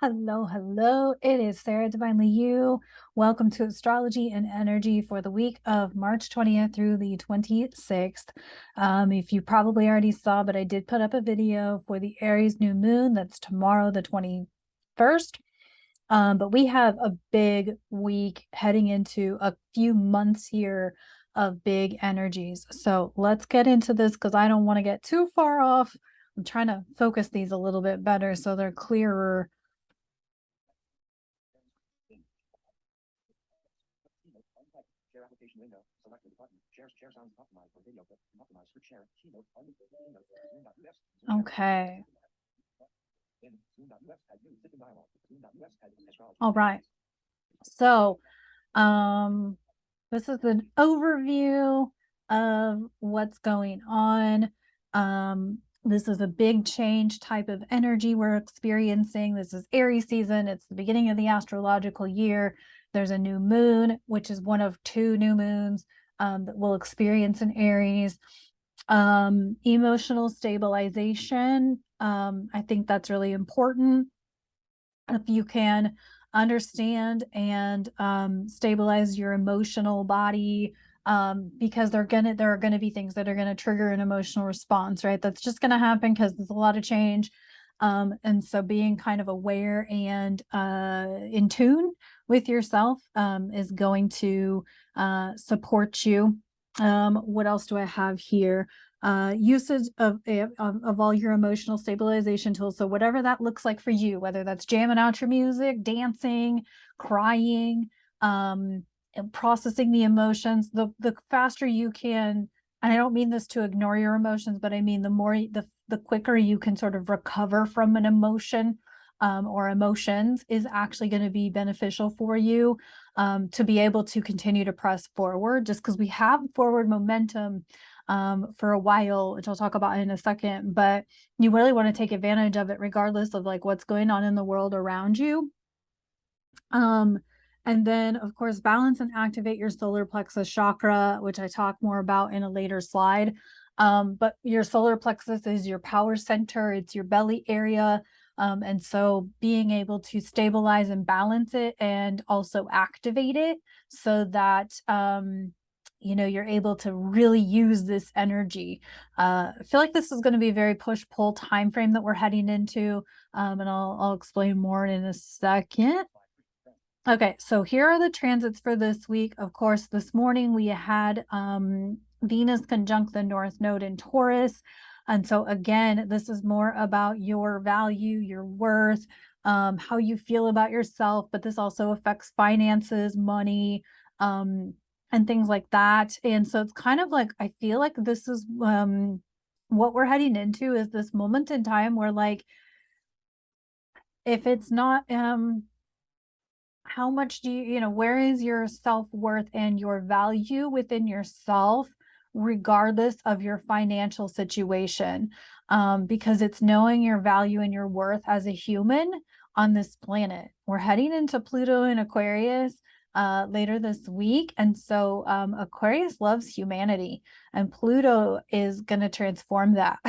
Hello, hello. It is Sarah Divinely You. Welcome to Astrology and Energy for the week of March 20th through the 26th. If you probably already saw, but I did put up a video for the Aries new moon. That's tomorrow, the 21st. But we have a big week heading into a few months here of big energies. So let's get into this because I don't want to get too far off. I'm trying to focus these a little bit better so they're clearer. Okay. All right. So, this is an overview of what's going on. This is a big change type of energy we're experiencing. This is Aries season. It's the beginning of the astrological year. There's a new moon, which is one of two new moons that we'll experience in Aries. Emotional stabilization. I think that's really important. If you can understand and stabilize your emotional body, because there are gonna be things that are gonna trigger an emotional response, right? That's just gonna happen because there's a lot of change. And so being kind of aware and in tune with yourself is going to support you. What else do I have here? Usage of all your emotional stabilization tools. So whatever that looks like for you, whether that's jamming out your music, dancing, crying, and processing the emotions, the faster you can, and I don't mean this to ignore your emotions, but I mean the quicker you can sort of recover from an emotion or emotions is actually going to be beneficial for you to be able to continue to press forward, just because we have forward momentum for a while, which I'll talk about in a second, but you really want to take advantage of it regardless of like what's going on in the world around you. And then of course, balance and activate your solar plexus chakra, which I talk more about in a later slide. But your solar plexus is your power center, it's your belly area. And so being able to stabilize and balance it and also activate it so that you're able to really use this energy. I feel like this is going to be a very push-pull time frame that we're heading into, and I'll explain more in a second. Okay, so here are the transits for this week. Of course, this morning we had Venus conjunct the North Node in Taurus. And so again, this is more about your value, your worth, how you feel about yourself, but this also affects finances, money, and things like that. And so it's kind of like, I feel like this is what we're heading into is this moment in time where like, if it's not how much do where is your self-worth and your value within yourself, regardless of your financial situation, because it's knowing your value and your worth as a human on this planet. We're heading into Pluto in Aquarius later this week, and so Aquarius loves humanity, and Pluto is going to transform that.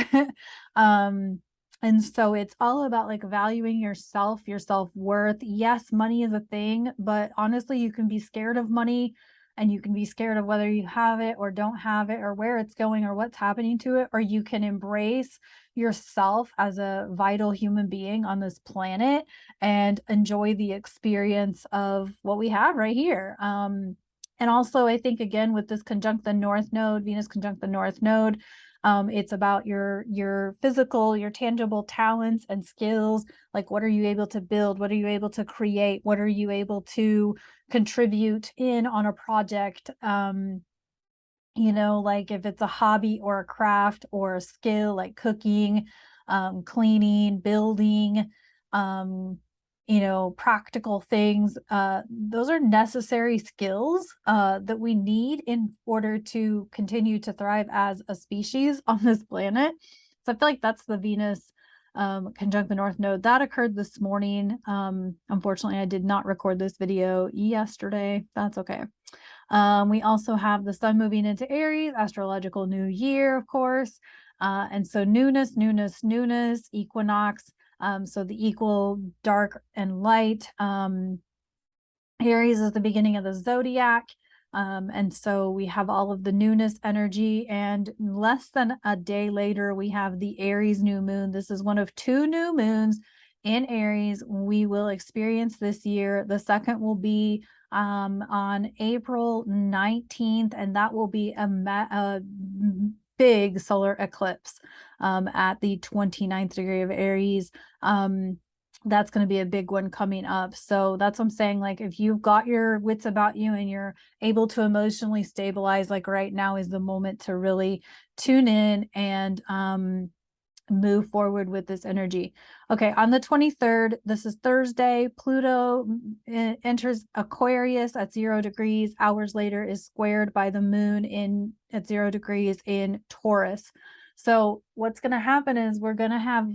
And so it's all about like valuing yourself, your self-worth. Yes, money is a thing, but honestly, you can be scared of money and you can be scared of whether you have it or don't have it or where it's going or what's happening to it, or you can embrace yourself as a vital human being on this planet and enjoy the experience of what we have right here. And also, I think again with this conjunct the North Node, Venus conjunct the North Node, it's about your physical, your tangible talents and skills. Like, what are you able to build? What are you able to create? What are you able to contribute in on a project? Like if it's a hobby or a craft or a skill like cooking, cleaning, building, practical things. Those are necessary skills that we need in order to continue to thrive as a species on this planet. So I feel like that's the Venus conjunct the North Node. That occurred this morning. Unfortunately, I did not record this video yesterday. That's okay. We also have the sun moving into Aries, astrological new year, of course. And so newness, equinox. So the equal dark and light. Aries is the beginning of the zodiac. And so we have all of the newness energy, and less than a day later, we have the Aries new moon. This is one of 2 new moons in Aries we will experience this year. The second will be on April 19th, and that will be a big solar eclipse at the 29th degree of Aries. That's going to be a big one coming up. So that's what I'm saying. Like, if you've got your wits about you and you're able to emotionally stabilize, like right now is the moment to really tune in and move forward with this energy. Okay, on the 23rd, this is Thursday, Pluto enters Aquarius at 0 degrees. Hours later is squared by the moon at 0 degrees in Taurus. So what's going to happen is we're going to have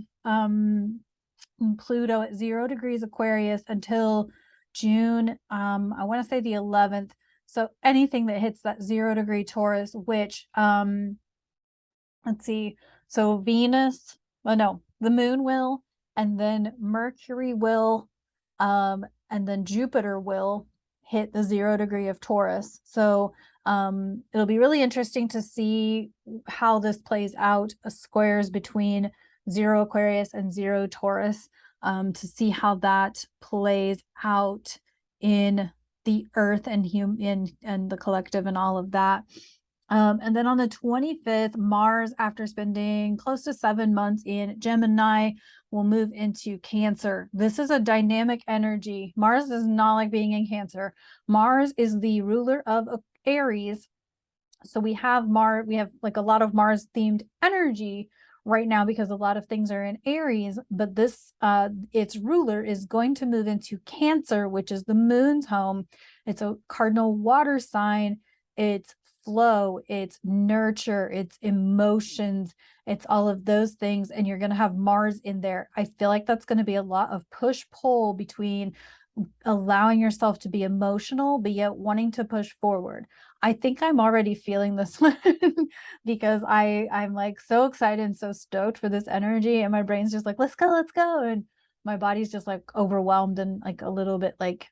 Pluto at 0 degrees Aquarius until June, I want to say the 11th. So anything that hits that 0 degree Taurus, which, let's see, so Venus, well, no, the moon will, and then Mercury will, and then Jupiter will hit the 0 degree of Taurus. So it'll be really interesting to see how this plays out, squares between 0 Aquarius and 0 Taurus, to see how that plays out in the earth and and the collective and all of that. And then on the 25th, Mars, after spending close to 7 months in Gemini, will move into Cancer. This is a dynamic energy. Mars does not like being in Cancer. Mars is the ruler of Aries. So we have like a lot of Mars themed energy right now because a lot of things are in Aries, but this its ruler is going to move into Cancer, which is the moon's home. It's a cardinal water sign. It's flow, it's nurture, it's emotions, it's all of those things, and you're going to have Mars in there. I feel like that's going to be a lot of push pull between allowing yourself to be emotional but yet wanting to push forward. I think I'm already feeling this one because I'm like so excited and so stoked for this energy, and my brain's just like, let's go, and my body's just like overwhelmed and like a little bit like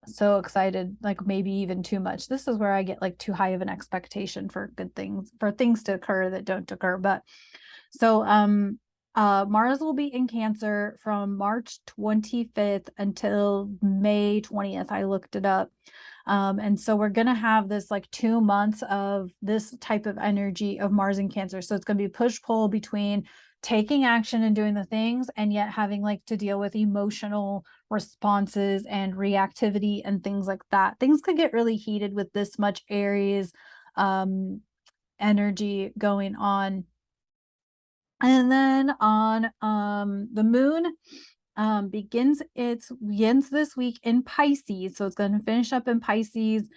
so excited, like maybe even too much. This is where I get like too high of an expectation for good things, for things to occur that don't occur. But so Mars will be in Cancer from March 25th until May 20th. I looked it up. And so we're going to have this like 2 months of this type of energy of Mars in Cancer. So it's going to be push pull between taking action and doing the things, and yet having like to deal with emotional responses and reactivity and things like that. Things could get really heated with this much Aries energy going on. And then on the moon begins this week in Pisces. So it's going to finish up in Pisces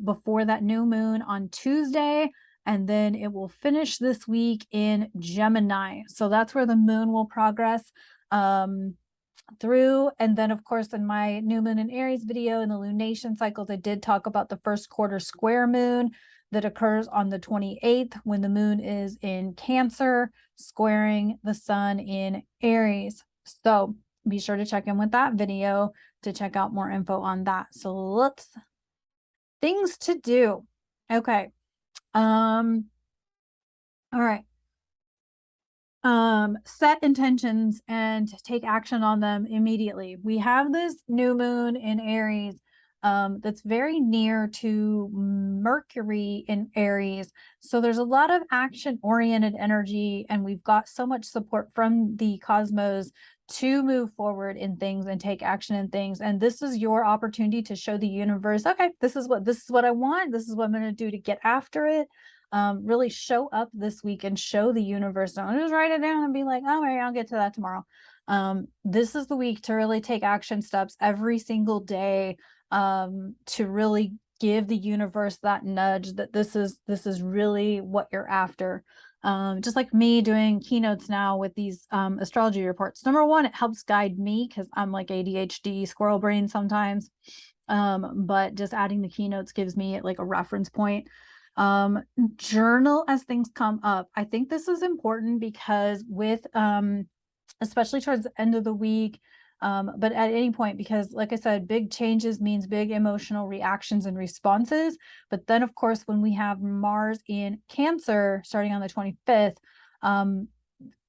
before that new moon on Tuesday. And then it will finish this week in Gemini. So that's where the moon will progress through. And then, of course, in my new moon in Aries video in the lunation cycles, I did talk about the first quarter square moon that occurs on the 28th when the moon is in Cancer, squaring the sun in Aries. So be sure to check in with that video to check out more info on that. So things to do. Okay. All right. Set intentions and take action on them immediately. We have this new moon in Aries that's very near to Mercury in Aries. So there's a lot of action-oriented energy, and we've got so much support from the cosmos to move forward in things and take action in things. And this is your opportunity to show the universe, okay, this is what I want. This is what I'm going to do to get after it. Really show up this week and show the universe. Don't just write it down and be like, all right, I'll get to that tomorrow. This is the week to really take action steps every single day, to really give the universe that nudge that this is really what you're after. Just like me doing keynotes now with these astrology reports. Number one, it helps guide me because I'm like ADHD squirrel brain sometimes. But just adding the keynotes gives me like a reference point. Journal as things come up. I think this is important because with especially towards the end of the week. But at any point, because like I said, big changes means big emotional reactions and responses. But then, of course, when we have Mars in Cancer starting on the 25th,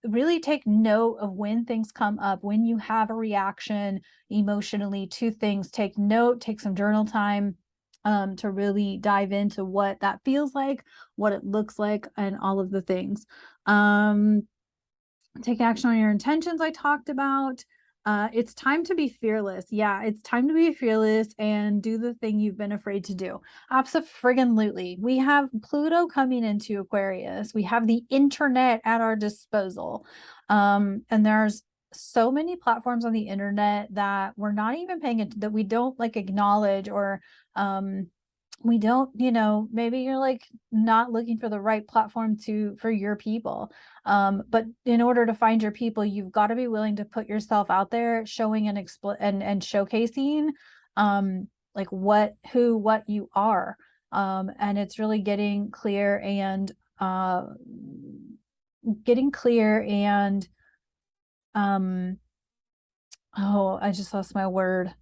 really take note of when things come up, when you have a reaction emotionally to things. Take note, take some journal time to really dive into what that feels like, what it looks like, and all of the things. Take action on your intentions, I talked about. It's time to be fearless. Yeah, it's time to be fearless and do the thing you've been afraid to do. Absolutely. We have Pluto coming into Aquarius. We have the internet at our disposal. And there's so many platforms on the internet that we're not even paying it, that we don't like acknowledge, or we don't, maybe you're like not looking for the right platform for your people. But in order to find your people, you've got to be willing to put yourself out there, showing and and showcasing like what you are. And it's really getting clear and oh, I just lost my word.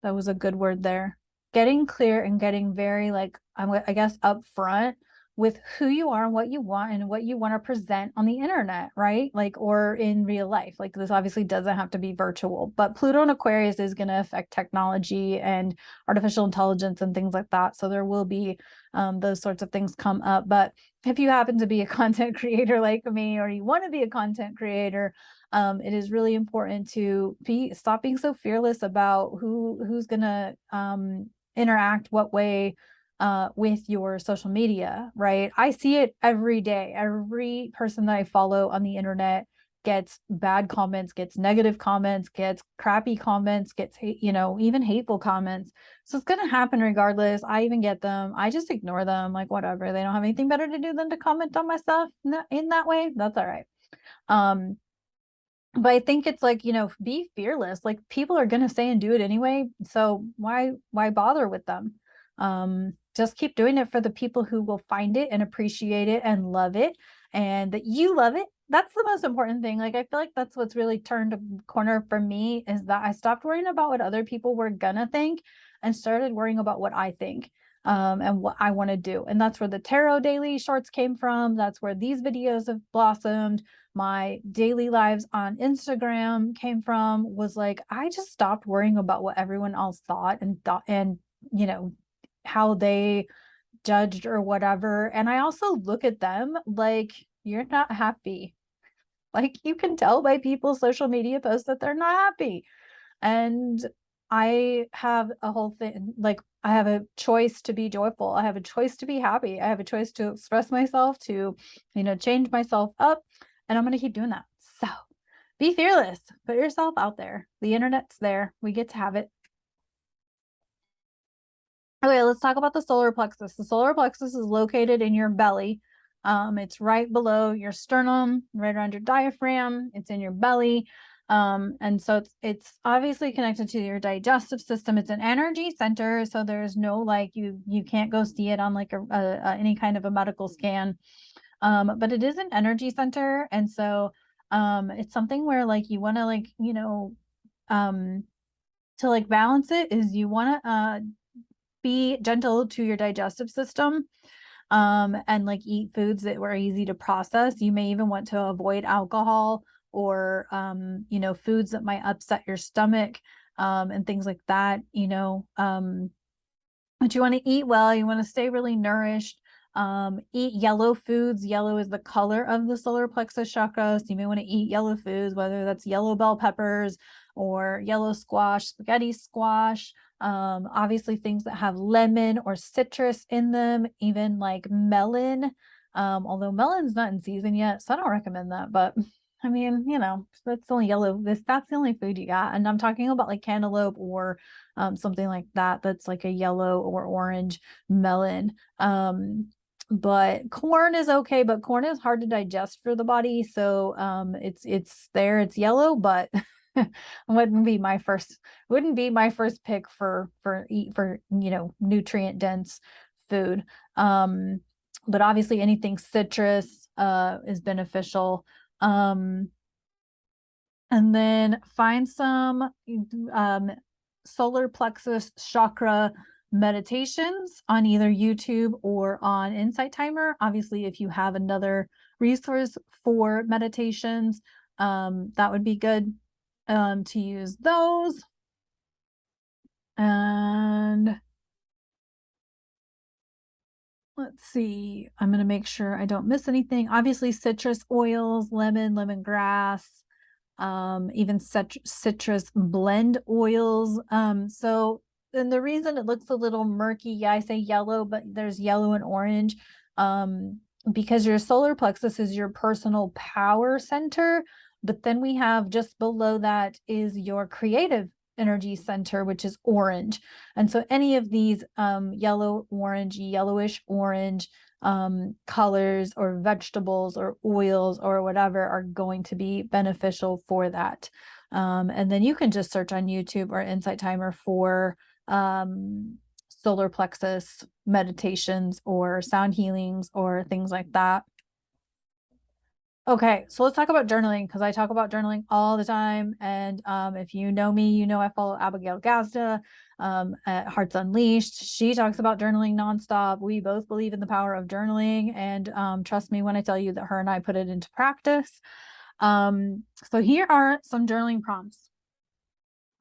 That was a good word there. Getting clear and getting very, like, I guess, upfront with who you are and what you want to present on the internet, right? Like, or in real life. Like, this obviously doesn't have to be virtual, but Pluto in Aquarius is going to affect technology and artificial intelligence and things like that. So there will be those sorts of things come up. But if you happen to be a content creator like me, or you want to be a content creator, it is really important to stop being so fearless about who's gonna interact what way with your social media, right? I see it every day. Every person that I follow on the internet gets bad comments, gets negative comments, gets crappy comments, gets even hateful comments. So it's gonna happen regardless. I even get them. I just ignore them, like whatever. They don't have anything better to do than to comment on my stuff in that way. That's all right. But I think it's like, be fearless. Like, people are going to say and do it anyway. So why bother with them? Just keep doing it for the people who will find it and appreciate it and love it, and that you love it. That's the most important thing. Like, I feel like that's what's really turned a corner for me, is that I stopped worrying about what other people were gonna think and started worrying about what I think. And what I want to do. And that's where the tarot daily shorts came from. That's where these videos have blossomed. My daily lives on Instagram came from, was like, I just stopped worrying about what everyone else thought and how they judged or whatever. And I also look at them like, you're not happy. Like, you can tell by people's social media posts that they're not happy. And I have a whole thing, like, I have a choice to be joyful. I have a choice to be happy. I have a choice to express myself, to, change myself up. And I'm going to keep doing that. So be fearless. Put yourself out there. The internet's there. We get to have it. Okay, let's talk about the solar plexus. The solar plexus is located in your belly. It's right below your sternum, right around your diaphragm. It's in your belly. And so it's obviously connected to your digestive system. It's an energy center, so there's no, like, you can't go see it on like any kind of a medical scan. But it is an energy center, and so it's something where, like, you want to, like, to like balance it, is you want to be gentle to your digestive system, and like eat foods that were easy to process. You may even want to avoid alcohol, or foods that might upset your stomach, and things like that. But you want to eat well, you want to stay really nourished. Eat yellow foods. Yellow is the color of the solar plexus chakra, so you may want to eat yellow foods, whether that's yellow bell peppers or yellow squash, spaghetti squash. Obviously things that have lemon or citrus in them, even like melon. Although melon's not in season yet, so I don't recommend that. But I mean, that's the only that's the only food you got. And I'm talking about like cantaloupe, or something like that, that's like a yellow or orange melon. But corn is okay, but corn is hard to digest for the body. So it's there, it's yellow, but wouldn't be my first pick for nutrient dense food. But obviously anything citrus is beneficial. And then find some solar plexus chakra meditations on either YouTube or on Insight Timer. Obviously, if you have another resource for meditations, that would be good to use those. And let's see, I'm going to make sure I don't miss anything. Obviously, citrus oils, lemon, lemongrass, even citrus blend oils. So, and the reason it looks a little murky, yeah, I say yellow, but there's yellow and orange, because your solar plexus is your personal power center. But then we have just below that is your creative energy center, which is orange. And so any of these yellow, orange, yellowish orange colors or vegetables or oils or whatever are going to be beneficial for that. And then you can just search on YouTube or Insight Timer for solar plexus meditations or sound healings or things like that. Okay, so let's talk about journaling because I talk about journaling all the time. And if you know me, you know I follow Abigail Gazda at Hearts Unleashed. She talks about journaling nonstop. We both believe in the power of journaling, and trust me when I tell you that her and I put it into practice. So here are some journaling prompts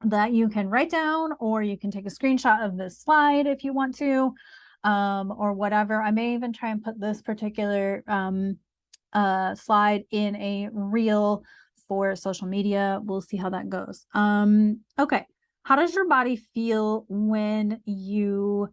that you can write down, or you can take a screenshot of this slide if you want to, or whatever. I may even try and put this particular slide in a reel for social media. We'll see how that goes. Okay. How does your body feel when you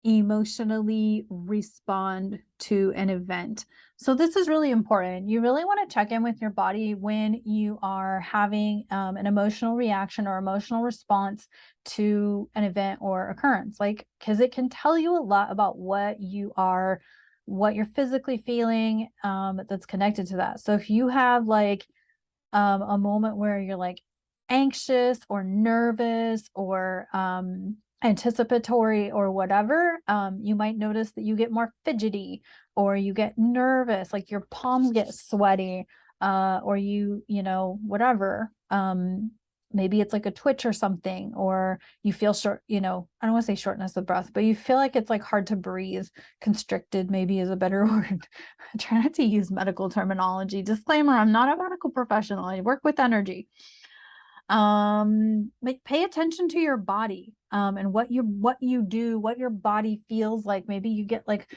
emotionally respond to an event? So this is really important. You really want to check in with your body when you are having an emotional reaction or emotional response to an event or occurrence, like, because it can tell you a lot about what you're physically feeling that's connected to that. So if you have like a moment where you're like anxious or nervous or anticipatory or whatever, you might notice that you get more fidgety or you get nervous, like your palms get sweaty, or whatever. Maybe it's like a twitch or something, or you feel short, I don't want to say shortness of breath, but you feel like it's like hard to breathe. Constricted maybe is a better word. Try not to use medical terminology. Disclaimer, I'm not a medical professional. I work with energy. Like pay attention to your body and what you do, what your body feels like. Maybe you get like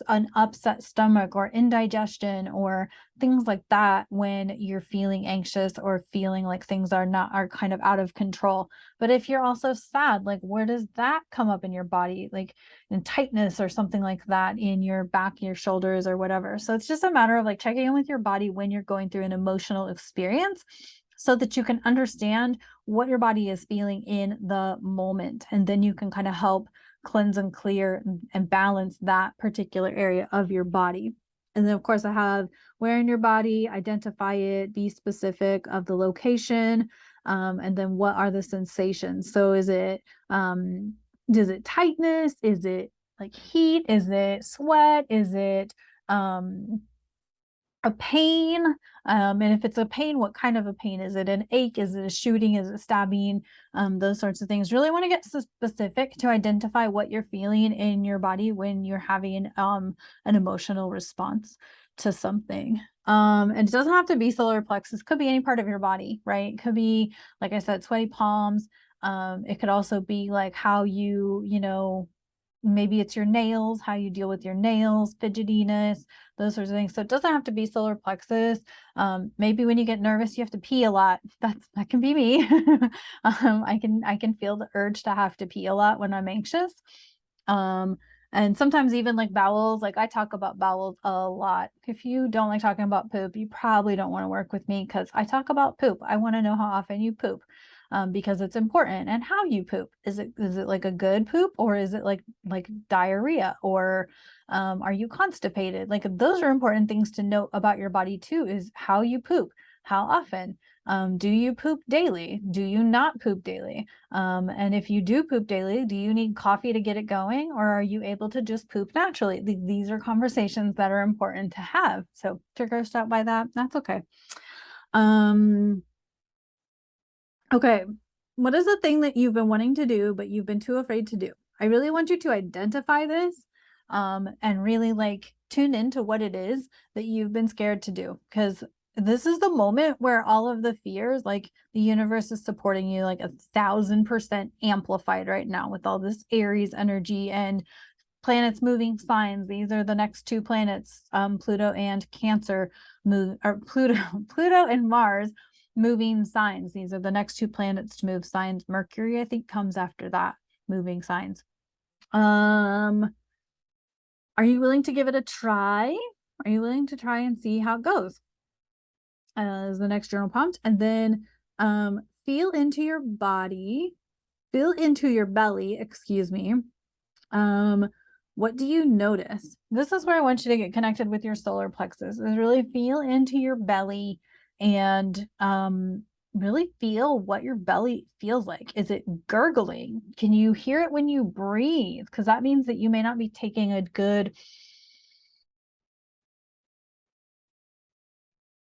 an upset stomach or indigestion or things like that when you're feeling anxious or feeling like things are kind of out of control. But if you're also sad, like where does that come up in your body, like in tightness or something like that in your back, your shoulders or whatever. So it's just a matter of like checking in with your body when you're going through an emotional experience so that you can understand what your body is feeling in the moment. And then you can kind of help cleanse and clear and balance that particular area of your body. And then of course I have where in your body, identify it, be specific of the location, and then what are the sensations? So is it tightness? Is it like heat? Is it sweat? Is it a pain? And if it's a pain, what kind of a pain? Is it an ache? Is it a shooting? Is it stabbing? Those sorts of things. Really want to get specific to identify what you're feeling in your body when you're having an emotional response to something. And it doesn't have to be solar plexus. It could be any part of your body, right? It could be, like I said, sweaty palms. It could also be like how maybe it's your nails, how you deal with your nails, fidgetiness, those sorts of things. So it doesn't have to be solar plexus. Maybe when you get nervous, you have to pee a lot. That can be me. I can feel the urge to have to pee a lot when I'm anxious. And sometimes even like bowels, like I talk about bowels a lot. If you don't like talking about poop, you probably don't want to work with me because I talk about poop. I want to know how often you poop. Because it's important, and how you poop. Is it like a good poop, or is it like diarrhea, or are you constipated? Like those are important things to note about your body too, is how you poop, how often. Do you poop daily? Do you not poop daily? And if you do poop daily, do you need coffee to get it going, or are you able to just poop naturally? These are conversations that are important to have. So if you're grossed out by that, that's okay. Okay. What is the thing that you've been wanting to do, but you've been too afraid to do? I really want you to identify this, and really like tune into what it is that you've been scared to do. Because this is the moment where all of the fears, like the universe is supporting you like 1,000% amplified right now with all this Aries energy and planets moving signs. These are the next two planets, Pluto and Cancer move, or Pluto and Mars moving signs. These are the next two planets to move signs. Mercury, I think, comes after that, moving signs. Are you willing to give it a try? Are you willing to try and see how it goes? Is the next journal prompt. And then feel into your body, feel into your belly, excuse me. Um, what do you notice? This is where I want you to get connected with your solar plexus, is really feel into your belly and really feel what your belly feels like. Is it gurgling? Can you hear it when you breathe? Because that means that you may not be taking a good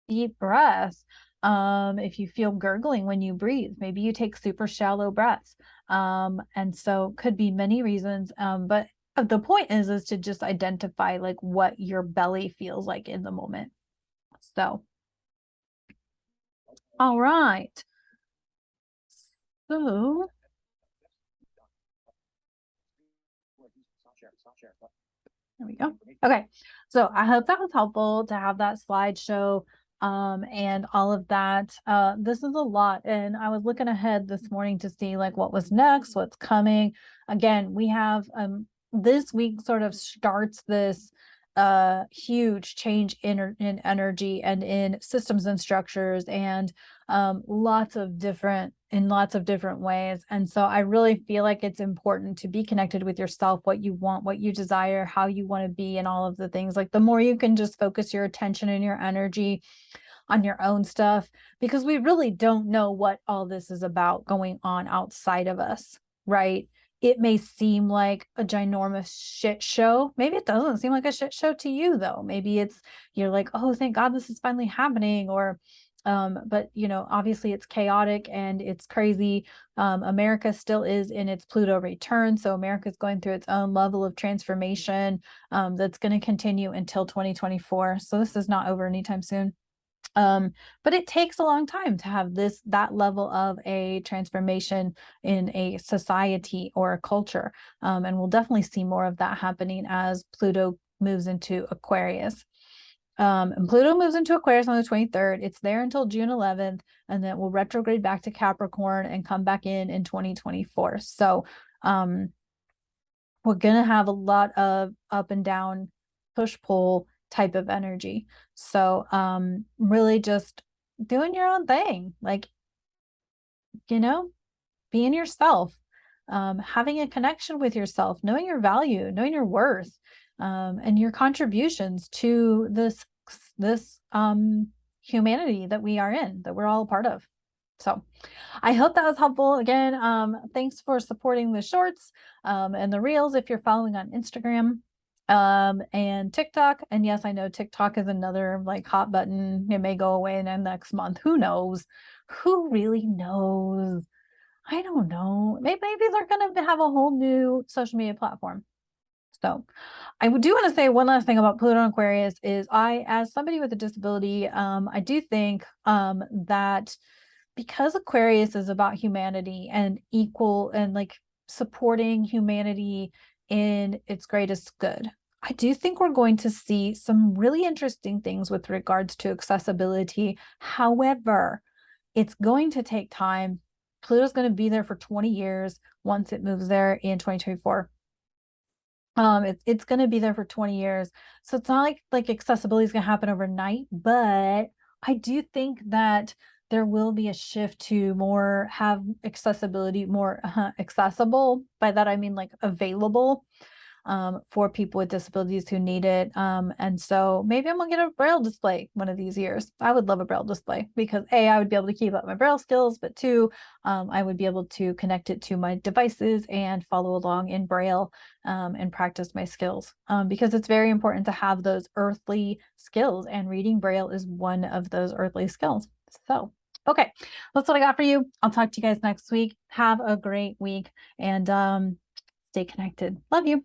deep breath. If you feel gurgling when you breathe, maybe you take super shallow breaths. And so could be many reasons. But the point is to just identify like what your belly feels like in the moment. So, all right. So there we go. Okay. So I hope that was helpful to have that slideshow and all of that. This is a lot. And I was looking ahead this morning to see like what was next, what's coming. Again, we have this week sort of starts this huge change in energy and in systems and structures and lots of different in lots of different ways. And so I really feel like it's important to be connected with yourself, what you want, what you desire, how you want to be, and all of the things. Like the more you can just focus your attention and your energy on your own stuff, because we really don't know what all this is about going on outside of us, right? It may seem like a ginormous shit show. Maybe it doesn't seem like a shit show to you, though. Maybe it's you're like, oh, thank God this is finally happening, or but you know, obviously it's chaotic and it's crazy. America still is in its Pluto return, so America is going through its own level of transformation that's going to continue until 2024. So this is not over anytime soon. But it takes a long time to have that level of a transformation in a society or a culture. And we'll definitely see more of that happening as Pluto moves into Aquarius. And Pluto moves into Aquarius on the 23rd. It's there until June 11th, and then it will retrograde back to Capricorn and come back in 2024. So we're going to have a lot of up and down, push pull type of energy. So really just doing your own thing, like, you know, being yourself, having a connection with yourself, knowing your value, knowing your worth, and your contributions to this humanity that we are in, that we're all a part of. So I hope that was helpful. Again, thanks for supporting the shorts and the reels if you're following on Instagram and TikTok. And yes, I know TikTok is another like hot button. It may go away in the next month. Who knows? Who really knows? I don't know. Maybe they're going to have a whole new social media platform. So I do want to say one last thing about Pluto and Aquarius is as somebody with a disability, I do think that because Aquarius is about humanity and equal and like supporting humanity in its greatest good, I do think we're going to see some really interesting things with regards to accessibility. However, it's going to take time. Pluto's going to be there for 20 years once it moves there in 2024. It's going to be there for 20 years. So it's not like accessibility is going to happen overnight, but I do think that there will be a shift to more have accessibility more accessible. By that I mean like available for people with disabilities who need it. And so maybe I'm gonna get a braille display one of these years. I would love a braille display because A, I would be able to keep up my braille skills, but two, I would be able to connect it to my devices and follow along in braille and practice my skills because it's very important to have those earthly skills, and reading braille is one of those earthly skills. So Okay, that's what I got for you. I'll talk to you guys next week. Have a great week and stay connected. Love you.